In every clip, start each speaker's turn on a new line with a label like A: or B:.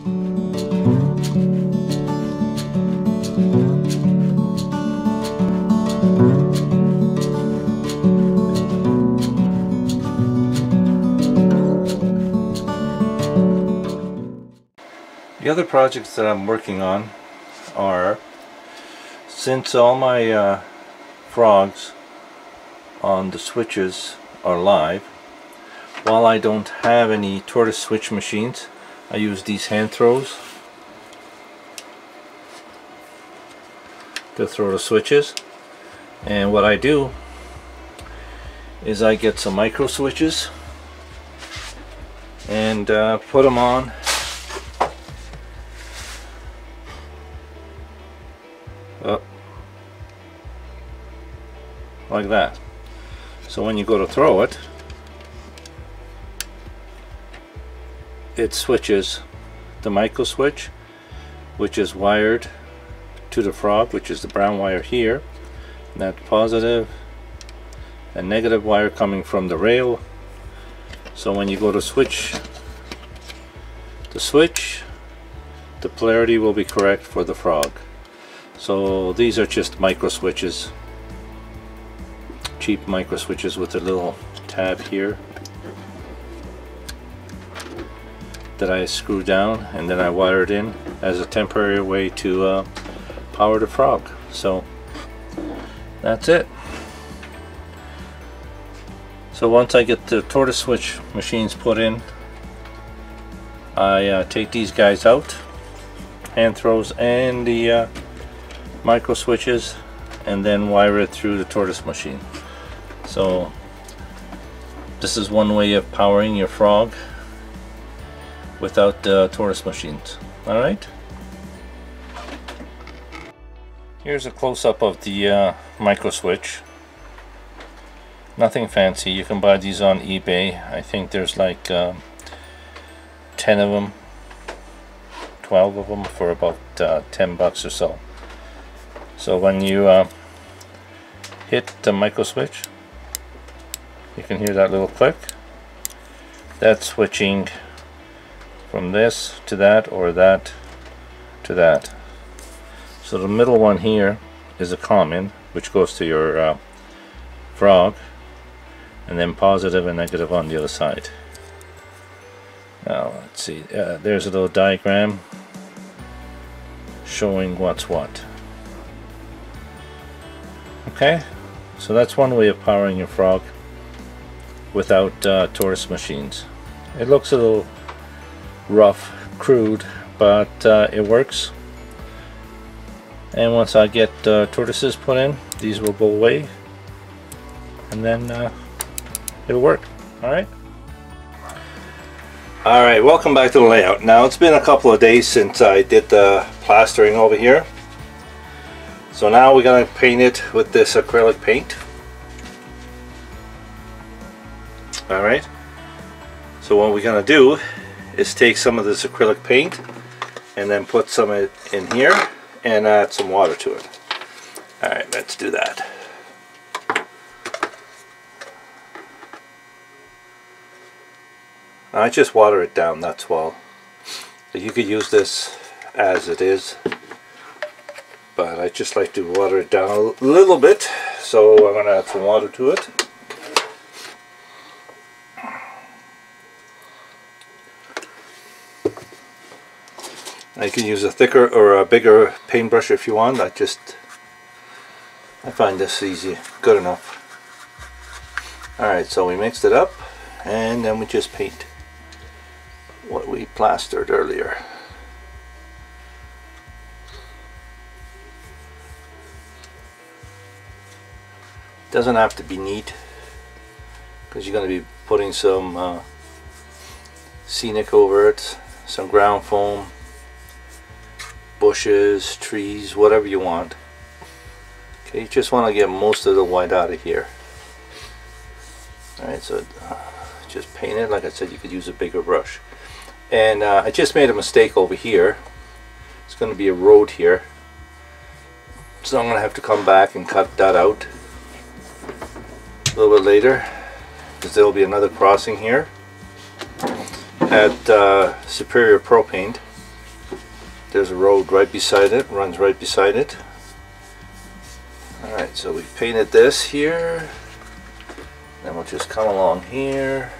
A: The other projects that I'm working on are, since all my frogs on the switches are live, while I don't have any tortoise switch machines, I use these hand throws to throw the switches. And what I do is I get some micro switches and put them on like that. So when you go to throw it, it switches the micro switch, which is wired to the frog, which is the brown wire here, and that positive and negative wire coming from the rail. So when you go to switch the switch, the polarity will be correct for the frog. So these are just micro switches, cheap micro switches with a little tab here that I screw down, and then I wire it in as a temporary way to power the frog. So that's it. So once I get the tortoise switch machines put in, I take these guys out, hand throws and the micro switches, and then wire it through the tortoise machine. So this is one way of powering your frog without the tortoise machines. Alright, here's a close-up of the micro switch. Nothing fancy. You can buy these on eBay. I think there's like 10 of them, 12 of them for about 10 bucks or so. So when you hit the micro switch, you can hear that little click. That's switching from this to that, or that to that. So the middle one here is a common, which goes to your frog, and then positive and negative on the other side. Now let's see, there's a little diagram showing what's what. Okay, so that's one way of powering your frog without tortoise machines. It looks a little rough, crude, but it works. And once I get tortoises put in, these will go away, and then it'll work. Alright, welcome back to the layout. Now it's been a couple of days since I did the plastering over here. So now we're going to paint it with this acrylic paint. Alright, so what we're going to do is take some of this acrylic paint and then put some in here and add some water to it. Alright, let's do that. I just water it down, that's all. You could use this as it is, but I just like to water it down a little bit, so I'm going to add some water to it. You can use a thicker or a bigger paintbrush if you want. I find this easy, good enough. Alright, so we mixed it up, and then we just paint what we plastered earlier. Doesn't have to be neat, because you're going to be putting some scenic over it, some ground foam, bushes, trees, whatever you want. Okay, you just want to get most of the white out of here. Alright, so just paint it. Like I said, you could use a bigger brush. And I just made a mistake over here. It's going to be a road here, so I'm going to have to come back and cut that out a little bit later, because there will be another crossing here at Superior Pro Paint. there's a road right beside it, runs right beside it. Alright, so we've painted this here. Then we'll just come along here.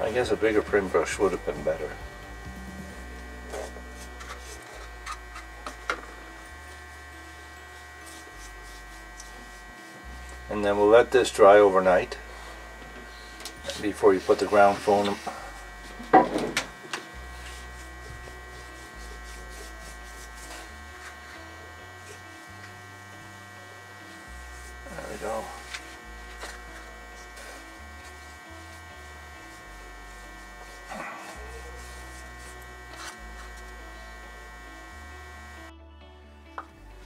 A: I guess a bigger print brush would have been better. And then we'll let this dry overnight before you put the ground foam. There we go.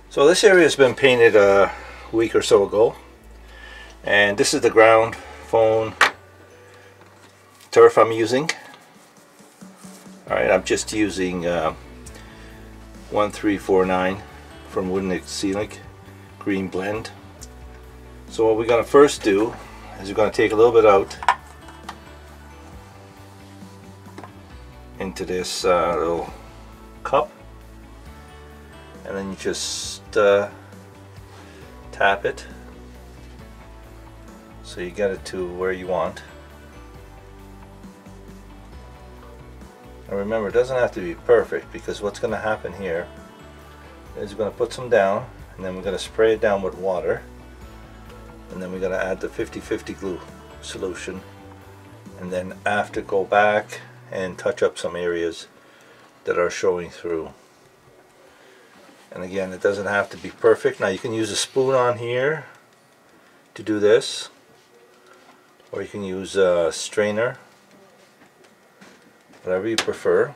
A: So this area has been painted a week or so ago, and this is the ground foam turf I'm using. Alright, I'm just using 1349 from Wooden Scenic Green Blend. So what we're going to first do is we're going to take a little bit out into this little cup, and then you just tap it so you get it to where you want. And remember, it doesn't have to be perfect, because what's going to happen here is we're going to put some down, and then we're going to spray it down with water, and then we're going to add the 50-50 glue solution, and then after go back and touch up some areas that are showing through. And again, it doesn't have to be perfect. Now you can use a spoon on here to do this, or you can use a strainer, whatever you prefer.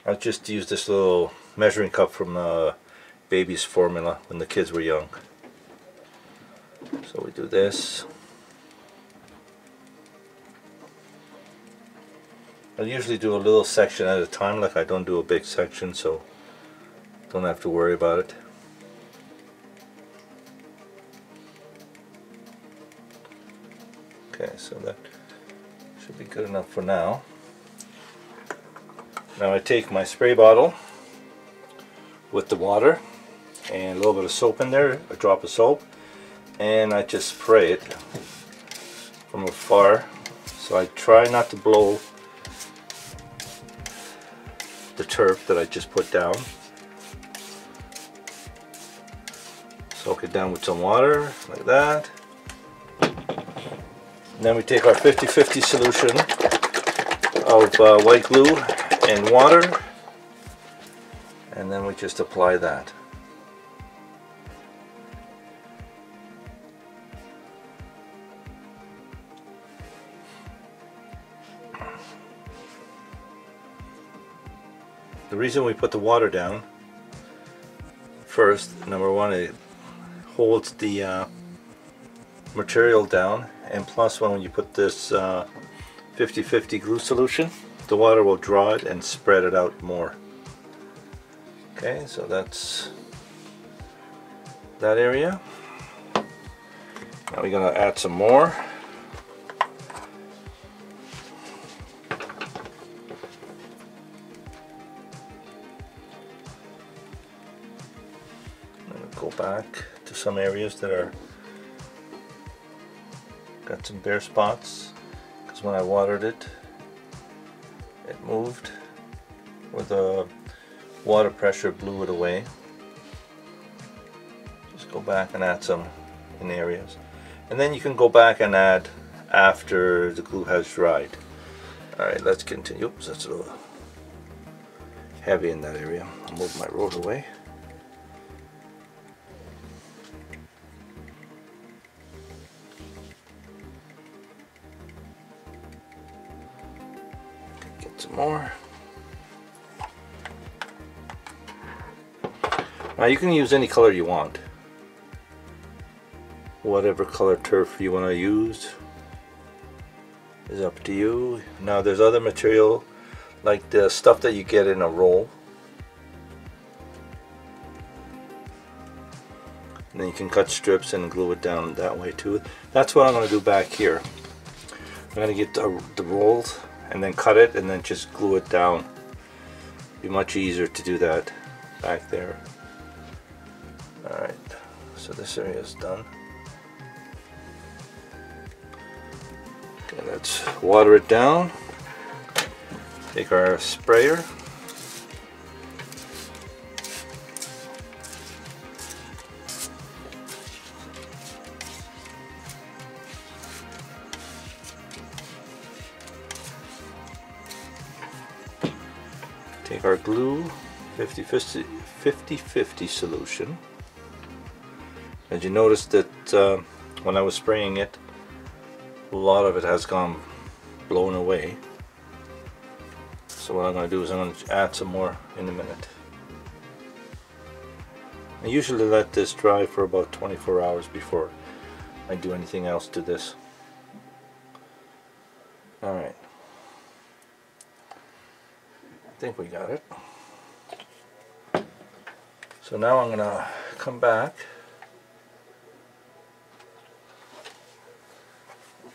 A: I just use this little measuring cup from baby's formula when the kids were young. So we do this. I usually do a little section at a time, like I don't do a big section, so don't have to worry about it. Okay, so that should be good enough for now. Now I take my spray bottle with the water and a little bit of soap in there, a drop of soap, and I just spray it from afar. So I try not to blow the turf that I just put down. Soak it down with some water, like that. And then we take our 50-50 solution of white glue and water, and then we just apply that. The reason we put the water down first, number one, it holds the material down, and plus when you put this 50-50 glue solution, the water will draw it and spread it out more. Okay, so that's that area. Now we're going to add some more. Go back to some areas that are got some bare spots, because when I watered it, it moved, or the water pressure blew it away. Just go back and add some in areas, and then you can go back and add after the glue has dried. Alright, let's continue. Oops, that's a little heavy in that area. I'll move my road away. Some more. Now you can use any color you want, whatever color turf you want to use. is up to you. Now there's other material like the stuff that you get in a roll. And then you can cut strips and glue it down that way too. That's what I'm going to do back here. I'm going to get the rolls and then cut it and then just glue it down. Be much easier to do that back there. Alright, so this area is done. Okay, let's water it down. Take our sprayer. Take our glue, 50-50 solution. As you notice that when I was spraying it, a lot of it has gone blown away. So what I'm going to do is I'm going to add some more in a minute. I usually let this dry for about 24 hours before I do anything else to this. Alright. I think we got it. So now I'm going to come back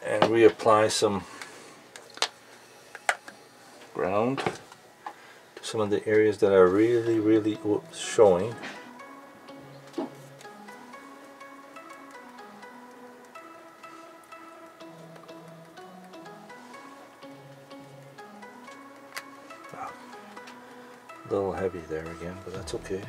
A: and reapply some ground to some of the areas that are really showing. A little heavy there again, but that's okay.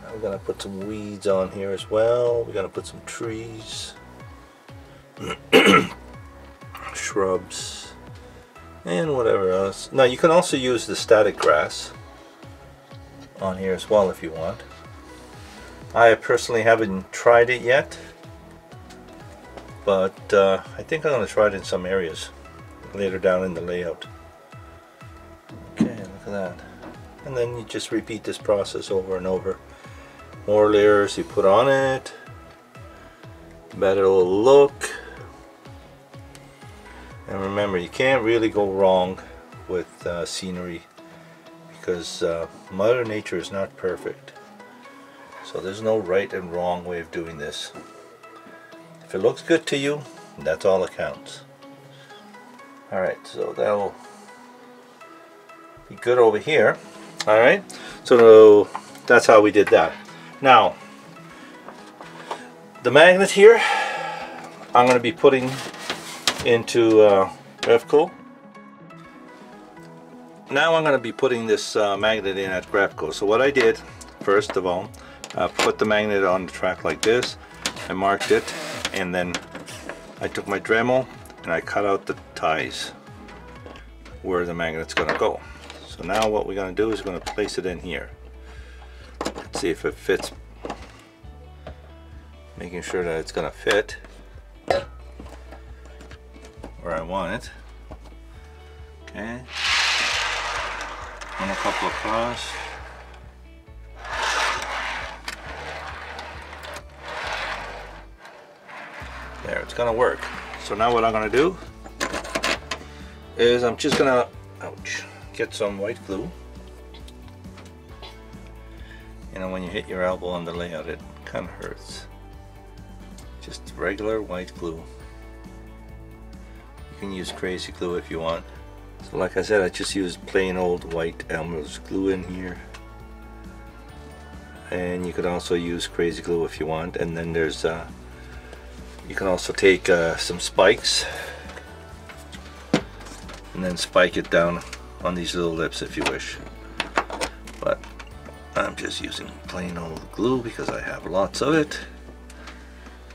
A: Now we're gonna put some weeds on here as well. We're gonna put some trees, shrubs, and whatever else. Now you can also use the static grass on here as well if you want. I personally haven't tried it yet, but I think I'm gonna try it in some areas later down in the layout. Okay, look at that. And then you just repeat this process over and over. More layers you put on it, better it'll look. And remember, you can't really go wrong with scenery because Mother Nature is not perfect. So there's no right and wrong way of doing this. If it looks good to you, that's all that counts. Alright, so that'll be good over here. Alright, so that's how we did that. Now, the magnet here, I'm going to be putting into Grefco. Now I'm going to be putting this magnet in at Grefco. So what I did, first of all, put the magnet on the track like this. I marked it, and then I took my Dremel and I cut out the ties where the magnet's going to go. So now what we're going to do is we're going to place it in here. Let's see if it fits. Making sure that it's going to fit where I want it. Okay. And a couple across. There, it's going to work. So now what I'm going to do is I'm just going to get some white glue. You know, when you hit your elbow on the layout, it kind of hurts. Just regular white glue. You can use crazy glue if you want. So like I said, I just used plain old white Elmer's glue in here. And you could also use crazy glue if you want. And then there's you can also take some spikes and then spike it down on these little lips if you wish. But I'm just using plain old glue because I have lots of it.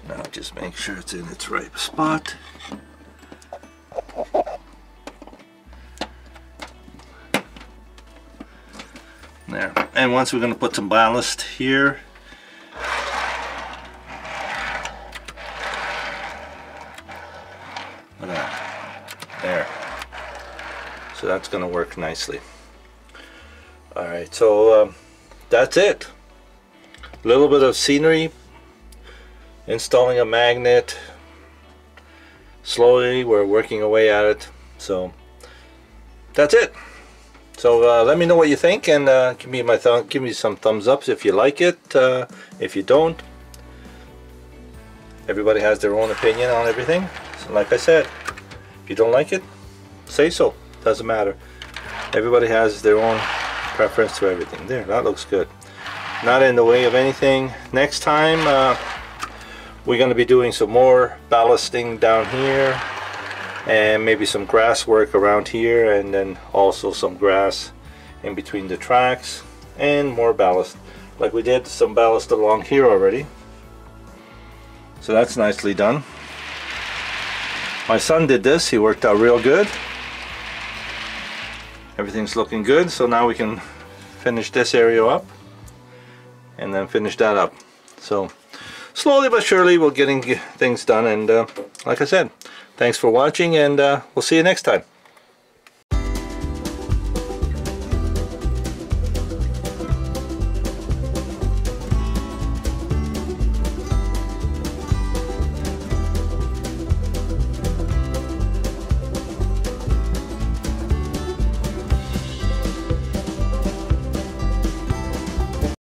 A: Now just make sure it's in its right spot. There. And once we're going to put some ballast here. Look at that. There. So that's going to work nicely. Alright, so that's it. A little bit of scenery installing a magnet. Slowly we're working away at it. So that's it. So let me know what you think, and give me some thumbs ups if you like it. If you don't, everybody has their own opinion on everything. So like I said, if you don't like it, say so. Doesn't matter. Everybody has their own preference to everything. There, that looks good. Not in the way of anything. Next time we're going to be doing some more ballasting down here, and maybe some grass work around here, and then also some grass in between the tracks, and more ballast. Like we did some ballast along here already. So that's nicely done. My son did this. He worked out real good. Everything's looking good. So now we can finish this area up and then finish that up. So slowly but surely we're getting things done, and like I said, thanks for watching, and we'll see you next time.